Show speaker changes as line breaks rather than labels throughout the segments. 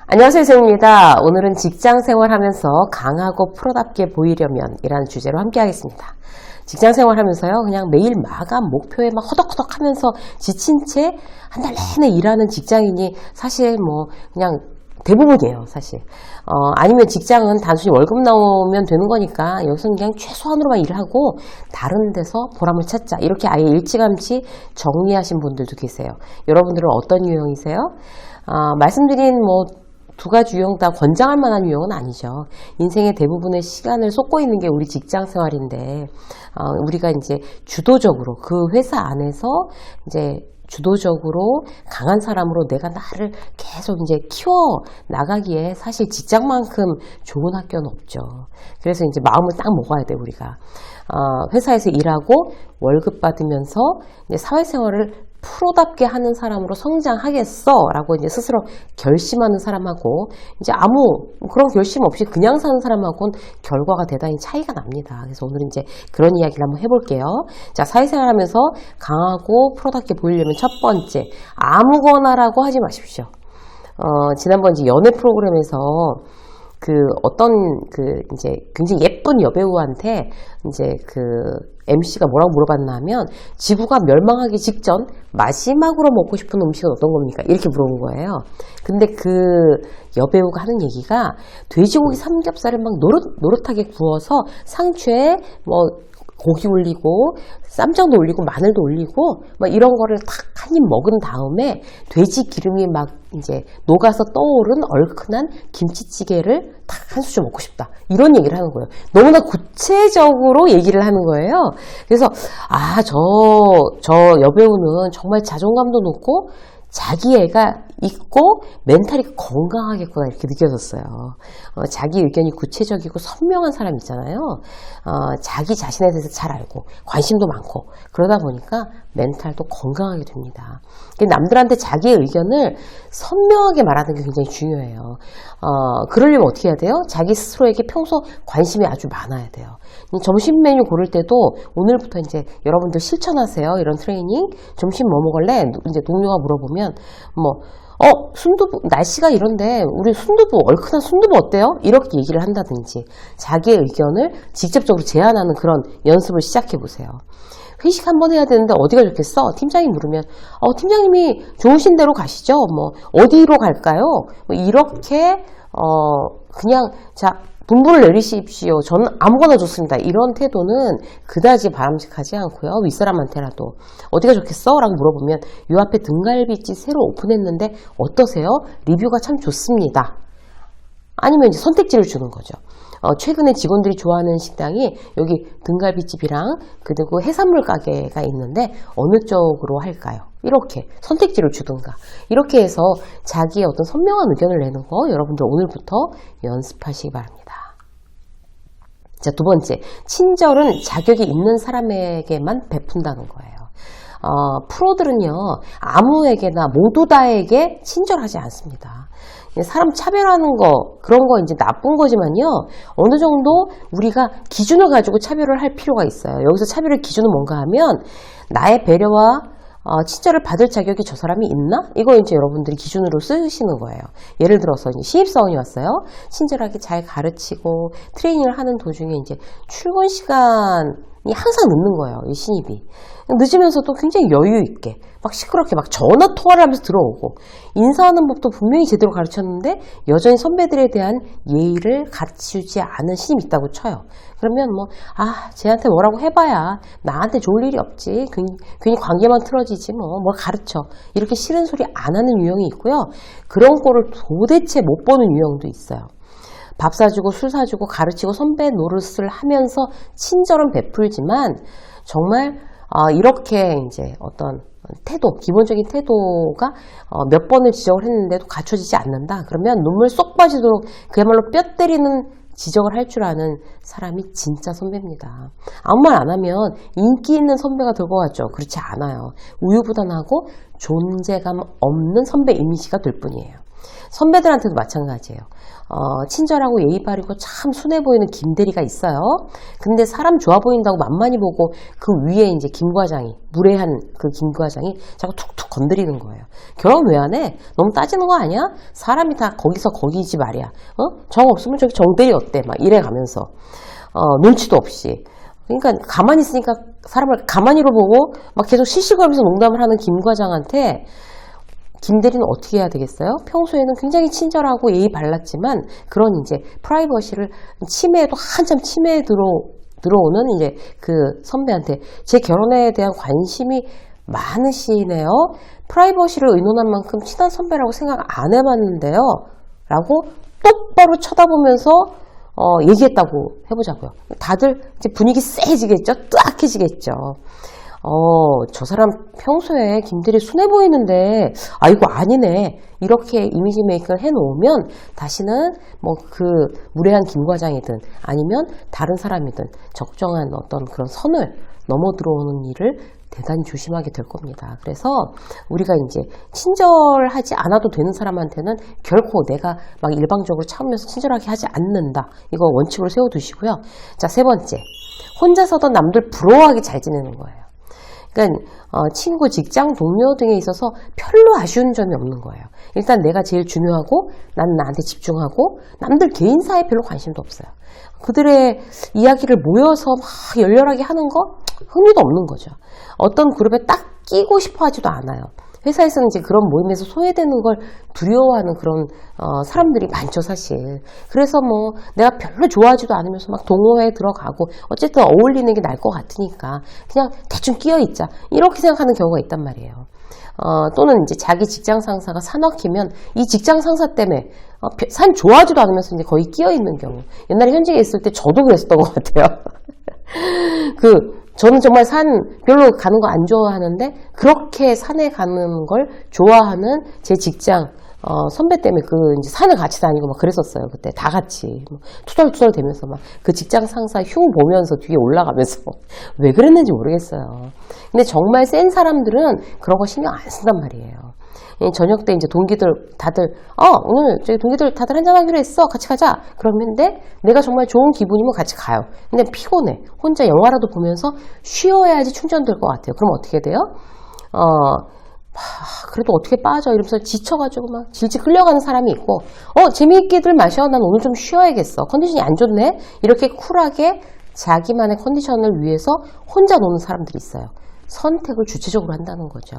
안녕하세요, 세훈입니다. 오늘은 직장 생활하면서 강하고 프로답게 보이려면 이라는 주제로 함께 하겠습니다. 직장 생활하면서요, 그냥 매일 마감 목표에 막 허덕허덕 하면서 지친 채 한 달 내내 일하는 직장인이 사실 그냥 대부분이에요, 사실. 아니면 직장은 단순히 월급 나오면 되는 거니까 여기서는 그냥 최소한으로만 일하고 다른 데서 보람을 찾자. 이렇게 아예 일찌감치 정리하신 분들도 계세요. 여러분들은 어떤 유형이세요? 말씀드린 두 가지 유형 다 권장할 만한 유형은 아니죠. 인생의 대부분의 시간을 쏟고 있는 게 우리 직장 생활인데, 우리가 이제 주도적으로 그 회사 안에서 이제 주도적으로 강한 사람으로 내가 나를 계속 이제 키워 나가기에 사실 직장만큼 좋은 학교는 없죠. 그래서 이제 마음을 딱 먹어야 돼, 우리가. 회사에서 일하고 월급 받으면서 이제 사회생활을 프로답게 하는 사람으로 성장하겠어 라고 이제 스스로 결심하는 사람하고 이제 아무 그런 결심 없이 그냥 사는 사람하고는 결과가 대단히 차이가 납니다. 그래서 오늘은 이제 그런 이야기를 한번 해볼게요. 자, 사회생활 하면서 강하고 프로답게 보이려면 첫 번째, 아무거나라고 하지 마십시오. 지난번 이제 연애 프로그램에서 이제 굉장히 예쁜 여배우한테 이제 MC가 뭐라고 물어봤냐면, 지구가 멸망하기 직전 마지막으로 먹고 싶은 음식은 어떤 겁니까? 이렇게 물어본 거예요. 근데 그 여배우가 하는 얘기가 돼지고기 삼겹살을 막 노릇하게 구워서 상추에 고기 올리고 쌈장도 올리고 마늘도 올리고 막 이런 거를 탁 한 입 먹은 다음에 돼지 기름이 막 이제 녹아서 떠오른 얼큰한 김치찌개를 탁 한 수저 먹고 싶다, 이런 얘기를 하는 거예요. 너무나 구체적으로 얘기를 하는 거예요. 그래서 저 여배우는 정말 자존감도 높고 자기애가 있고 멘탈이 건강하겠구나, 이렇게 느껴졌어요. 자기 의견이 구체적이고 선명한 사람 있잖아요. 자기 자신에 대해서 잘 알고 관심도 많고 그러다 보니까 멘탈도 건강하게 됩니다. 남들한테 자기의 의견을 선명하게 말하는 게 굉장히 중요해요. 그러려면 어떻게 해야 돼요? 자기 스스로에게 평소 관심이 아주 많아야 돼요. 점심 메뉴 고를 때도 오늘부터 이제 여러분들 실천하세요. 이런 트레이닝. 점심 뭐 먹을래? 이제 동료가 물어보면 순두부, 날씨가 이런데 우리 순두부, 얼큰한 순두부 어때요? 이렇게 얘기를 한다든지 자기의 의견을 직접적으로 제안하는 그런 연습을 시작해 보세요. 회식 한번 해야 되는데 어디가 좋겠어? 팀장이 물으면 팀장님이 좋으신 대로 가시죠. 어디로 갈까요? 이렇게 그냥 분부를 내리십시오. 저는 아무거나 좋습니다. 이런 태도는 그다지 바람직하지 않고요. 윗사람한테라도 어디가 좋겠어? 라고 물어보면 요 앞에 등갈비집 새로 오픈했는데 어떠세요? 리뷰가 참 좋습니다. 아니면 이제 선택지를 주는 거죠. 최근에 직원들이 좋아하는 식당이 여기 등갈비집이랑 그리고 해산물 가게가 있는데 어느 쪽으로 할까요? 이렇게 선택지를 주든가, 이렇게 해서 자기의 어떤 선명한 의견을 내는 거 여러분들 오늘부터 연습하시기 바랍니다. 자, 두 번째, 친절은 자격이 있는 사람에게만 베푼다는 거예요. 프로들은요, 아무에게나 모두 다에게 친절하지 않습니다. 사람 차별하는 거, 그런 거 이제 나쁜 거지만요, 어느 정도 우리가 기준을 가지고 차별을 할 필요가 있어요. 여기서 차별의 기준은 뭔가 하면 나의 배려와 친절을 받을 자격이 저 사람이 있나? 이거 이제 여러분들이 기준으로 쓰시는 거예요. 예를 들어서 이제 신입사원이 왔어요. 친절하게 잘 가르치고 트레이닝을 하는 도중에 이제 출근 시간이 항상 늦는 거예요, 이 신입이. 늦으면서도 굉장히 여유 있게 막 시끄럽게 막 전화 통화를 하면서 들어오고, 인사하는 법도 분명히 제대로 가르쳤는데 여전히 선배들에 대한 예의를 갖추지 않은 신입이 있다고 쳐요. 그러면 쟤한테 뭐라고 해봐야 나한테 좋을 일이 없지, 괜히 관계만 틀어지지 뭘 가르쳐, 이렇게 싫은 소리 안 하는 유형이 있고요. 그런 꼴을 도대체 못 보는 유형도 있어요. 밥 사주고 술 사주고 가르치고 선배 노릇을 하면서 친절은 베풀지만 정말 이렇게 이제 어떤 태도, 기본적인 태도가 몇 번을 지적을 했는데도 갖춰지지 않는다. 그러면 눈물 쏙 빠지도록 그야말로 뼈 때리는 지적을 할 줄 아는 사람이 진짜 선배입니다. 아무 말 안 하면 인기 있는 선배가 될 것 같죠? 그렇지 않아요. 우유부단하고 존재감 없는 선배 이미지가 될 뿐이에요. 선배들한테도 마찬가지예요. 친절하고 예의 바르고 참 순해 보이는 김대리가 있어요. 근데 사람 좋아 보인다고 만만히 보고 그 위에 이제 김과장이, 무례한 그 김과장이 자꾸 툭툭 건드리는 거예요. 결혼 왜 안 해? 너무 따지는 거 아니야? 사람이 다 거기서 거기지 말이야. 정 없으면 저기 정대리 어때? 막 이래 가면서 눈치도 없이. 그러니까 가만히 있으니까 사람을 가만히로 보고 막 계속 실시간에서 농담을 하는 김과장한테 김대리는 어떻게 해야 되겠어요? 평소에는 굉장히 친절하고 예의 발랐지만 그런 이제 프라이버시를 침해에도 한참 침해에 들어오는 이제 그 선배한테 제 결혼에 대한 관심이 많으시네요. 프라이버시를 의논한 만큼 친한 선배라고 생각 안 해봤는데요. 라고 똑바로 쳐다보면서 얘기했다고 해보자고요. 다들 이제 분위기 세지겠죠? 뜨악해지겠죠. 저 사람 평소에 김대리 순해 보이는데, 아이고, 아니네. 이렇게 이미지 메이킹을 해놓으면, 다시는 뭐 그 무례한 김과장이든, 아니면 다른 사람이든, 적정한 어떤 그런 선을 넘어 들어오는 일을 대단히 조심하게 될 겁니다. 그래서 우리가 이제 친절하지 않아도 되는 사람한테는 결코 내가 막 일방적으로 참으면서 친절하게 하지 않는다. 이거 원칙으로 세워두시고요. 자, 세 번째. 혼자서도 남들 부러워하게 잘 지내는 거예요. 그러니까 친구, 직장, 동료 등에 있어서 별로 아쉬운 점이 없는 거예요. 일단 내가 제일 중요하고 난 나한테 집중하고 남들 개인사에 별로 관심도 없어요. 그들의 이야기를 모여서 막 열렬하게 하는 거 흥미도 없는 거죠. 어떤 그룹에 딱 끼고 싶어 하지도 않아요. 회사에서는 이제 그런 모임에서 소외되는 걸 두려워하는 그런 사람들이 많죠, 사실. 그래서 뭐 내가 별로 좋아하지도 않으면서 막 동호회에 들어가고 어쨌든 어울리는 게 나을 것 같으니까 그냥 대충 끼어 있자 이렇게 생각하는 경우가 있단 말이에요. 또는 이제 자기 직장 상사가 산악히면 이 직장 상사 때문에 산 좋아하지도 않으면서 이제 거의 끼어 있는 경우. 옛날에 현직에 있을 때 저도 그랬었던 것 같아요. 저는 정말 산 별로 가는 거 안 좋아하는데 그렇게 산에 가는 걸 좋아하는 제 직장 선배 때문에 이제 산을 같이 다니고 막 그랬었어요. 그때 다 같이 투덜투덜 대면서 막 그 직장 상사 흉 보면서 뒤에 올라가면서 왜 그랬는지 모르겠어요. 근데 정말 센 사람들은 그런 거 신경 안 쓴단 말이에요. 저녁 때 이제 동기들 다들 오늘 저희 동기들 다들 한잔 하기로 했어. 같이 가자. 그러는데 내가 정말 좋은 기분이면 같이 가요. 근데 피곤해. 혼자 영화라도 보면서 쉬어야지 충전될 것 같아요. 그럼 어떻게 돼요? 그래도 어떻게 빠져 이러면서 지쳐가지고 막 질질 끌려가는 사람이 있고 재미있게들 마셔. 난 오늘 좀 쉬어야겠어. 컨디션이 안 좋네. 이렇게 쿨하게 자기만의 컨디션을 위해서 혼자 노는 사람들이 있어요. 선택을 주체적으로 한다는 거죠.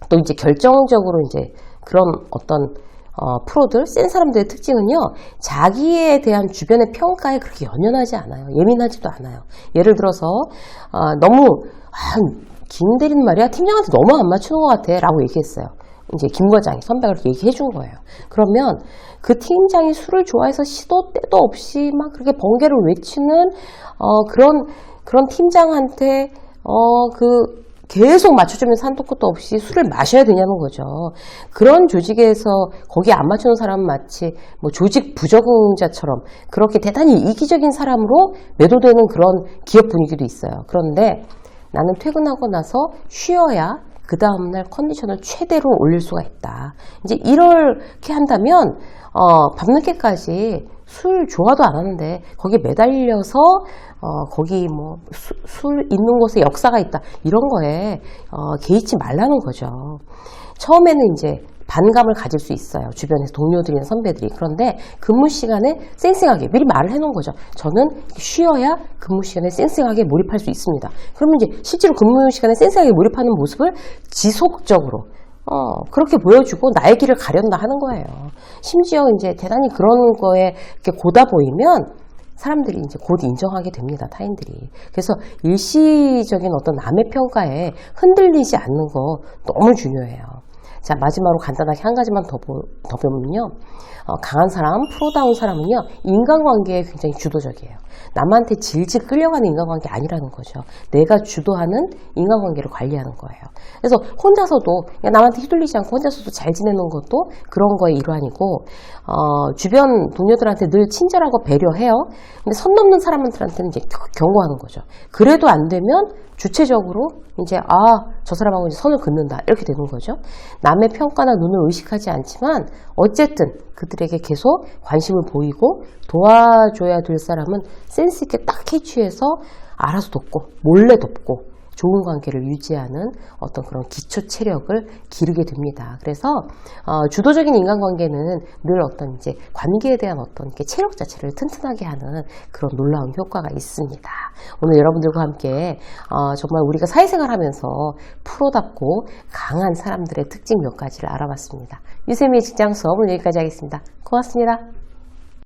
또 이제 결정적으로 이제 그런 어떤 프로들, 센 사람들의 특징은요, 자기에 대한 주변의 평가에 그렇게 연연하지 않아요. 예민하지도 않아요. 예를 들어서 너무 김대리는 말이야 팀장한테 너무 안 맞추는 것 같아 라고 얘기했어요. 이제 김 과장이 선배가 그렇게 얘기해 준 거예요. 그러면 그 팀장이 술을 좋아해서 시도 때도 없이 막 그렇게 번개를 외치는 그런 팀장한테 계속 맞춰주면서 한도 끝도 없이 술을 마셔야 되냐는 거죠. 그런 조직에서 거기에 안 맞추는 사람은 마치 뭐 조직 부적응자처럼 그렇게 대단히 이기적인 사람으로 매도되는 그런 기업 분위기도 있어요. 그런데 나는 퇴근하고 나서 쉬어야 그 다음날 컨디션을 최대로 올릴 수가 있다. 이제 이렇게 한다면 밤늦게까지 술 좋아도 안 하는데 거기에 매달려서 거기 뭐 술 있는 곳에 역사가 있다 이런 거에 개의치 말라는 거죠. 처음에는 이제 반감을 가질 수 있어요. 주변에서 동료들이나 선배들이. 그런데 근무 시간에 쌩쌩하게 미리 말을 해놓은 거죠. 저는 쉬어야 근무 시간에 쌩쌩하게 몰입할 수 있습니다. 그러면 이제 실제로 근무 시간에 쌩쌩하게 몰입하는 모습을 지속적으로 그렇게 보여주고 나의 길을 가련다 하는 거예요. 심지어 이제 대단히 그런 거에 이렇게 고다 보이면 사람들이 이제 곧 인정하게 됩니다. 타인들이. 그래서 일시적인 어떤 남의 평가에 흔들리지 않는 거 너무 중요해요. 자, 마지막으로 간단하게 한 가지만 더 보면요. 강한 사람, 프로다운 사람은요, 인간관계에 굉장히 주도적이에요. 남한테 질질 끌려가는 인간관계 아니라는 거죠. 내가 주도하는 인간관계를 관리하는 거예요. 그래서 혼자서도, 남한테 휘둘리지 않고 혼자서도 잘 지내는 것도 그런 거의 일환이고, 주변 동료들한테 늘 친절하고 배려해요. 근데 선 넘는 사람들한테는 이제 경고하는 거죠. 그래도 안 되면 주체적으로 이제, 저 사람하고 이제 선을 긋는다 이렇게 되는 거죠. 남의 평가나 눈을 의식하지 않지만 어쨌든 그들에게 계속 관심을 보이고 도와줘야 될 사람은 센스 있게 딱 캐치해서 알아서 돕고 몰래 돕고 좋은 관계를 유지하는 어떤 그런 기초 체력을 기르게 됩니다. 그래서 주도적인 인간관계는 늘 어떤 이제 관계에 대한 어떤 이렇게 체력 자체를 튼튼하게 하는 그런 놀라운 효과가 있습니다. 오늘 여러분들과 함께 정말 우리가 사회생활하면서 프로답고 강한 사람들의 특징 몇 가지를 알아봤습니다. 유세미의 직장 수업 오늘 여기까지 하겠습니다. 고맙습니다.